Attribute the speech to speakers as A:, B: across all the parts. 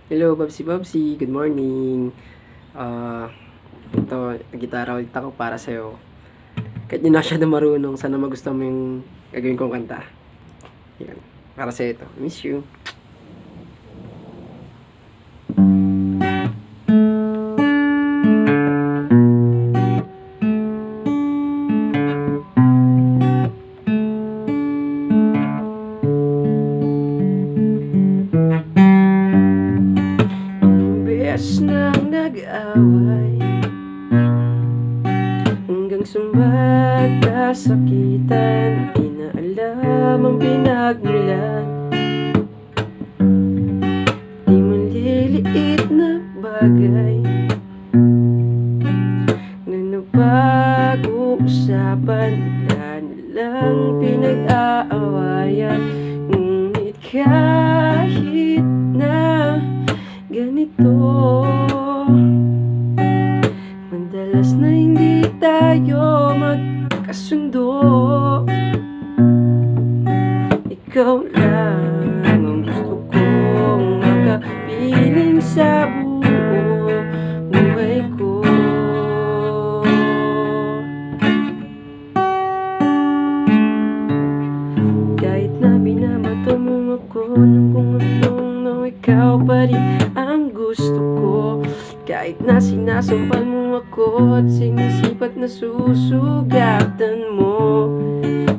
A: Hello, Babsi Babsi. Good morning. Ah, ito, nag-gitara ulit ako para sa'yo. Kahit di na siya na marunong, sana magustuhan mo yung gagawin kong kanta. Yan. Para sa'yo ito. Miss you. Imbes nang nag-away, hanggang magkasakitan, di na alam ang pinagmulan. Di maliliit na bagay na napag-uusapan, wala nilang pinag-aawayan. Ngunit kahit na ganito, madalas na hindi tayo magkasundo. Ikaw lang ang gusto kong makapiling sa buo buhay ko. Kahit na binabato mo ako ng kung anong, ikaw pa rin ang gusto ko. Kahit na sinasampal mo ako at sinisipat na susugatan mo,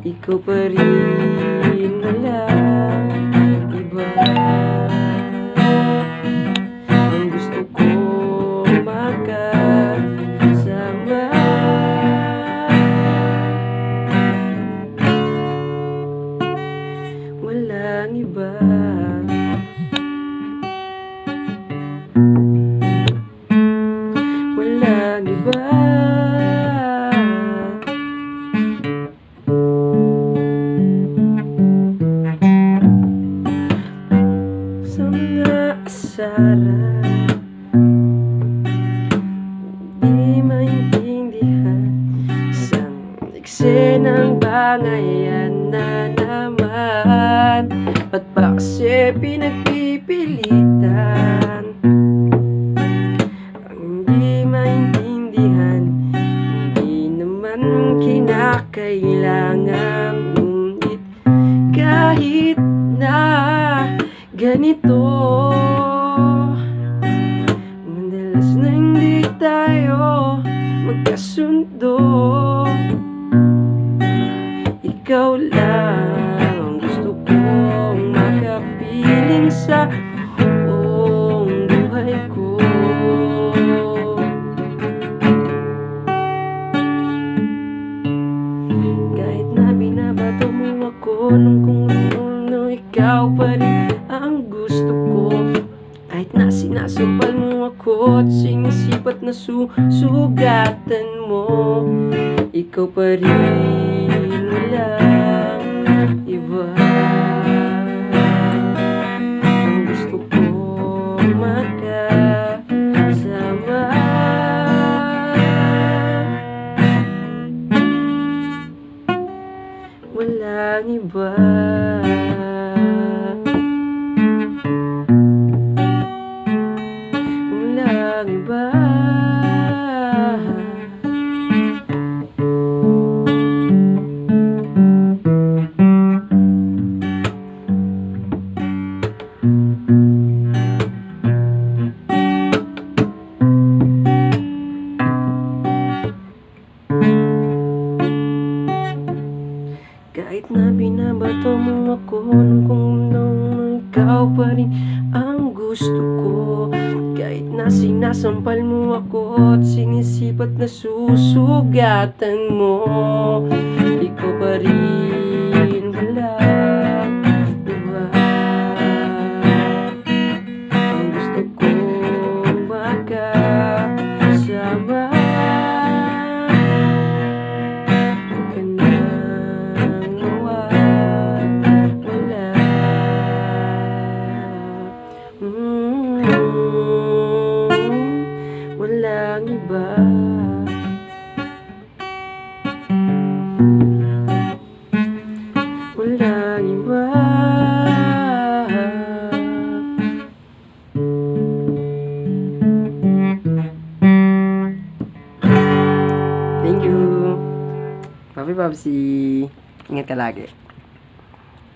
A: ikaw pa rin, walang iba ang gusto ko makasama. Walang iba. Walang iba. Sa mga asaran, di maintindihan, isang eksenang bangayan na naman. Ba't ba kasi pinagpipilitan? Hindi maintindihan, hindi naman kinakailangan. Ngunit kahit na ganito, madalas na hindi tayo magkasundo. Ikaw lang ang gusto kong makapiling sa buong buhay ko. Kahit na binabato mo ako ng kung ano, ikaw pa rin ang gusto ko. Kahit na sinasampal mo ako at sinisipat na susugatan mo, ikaw pa rin, walang iba ang gusto ko makasama. Walang iba. Walang iba. Kahit na binabato mo ako ng kung anong, ikaw pa rin ang gusto ko. Kahit na sinasampal mo ako at sinisipat na susugatan mo, ikaw pa rin, walang iba ang gusto kong makasama. Walang iba. Walang iba. Thank you. Papi Babsi. Ingat ka lagi.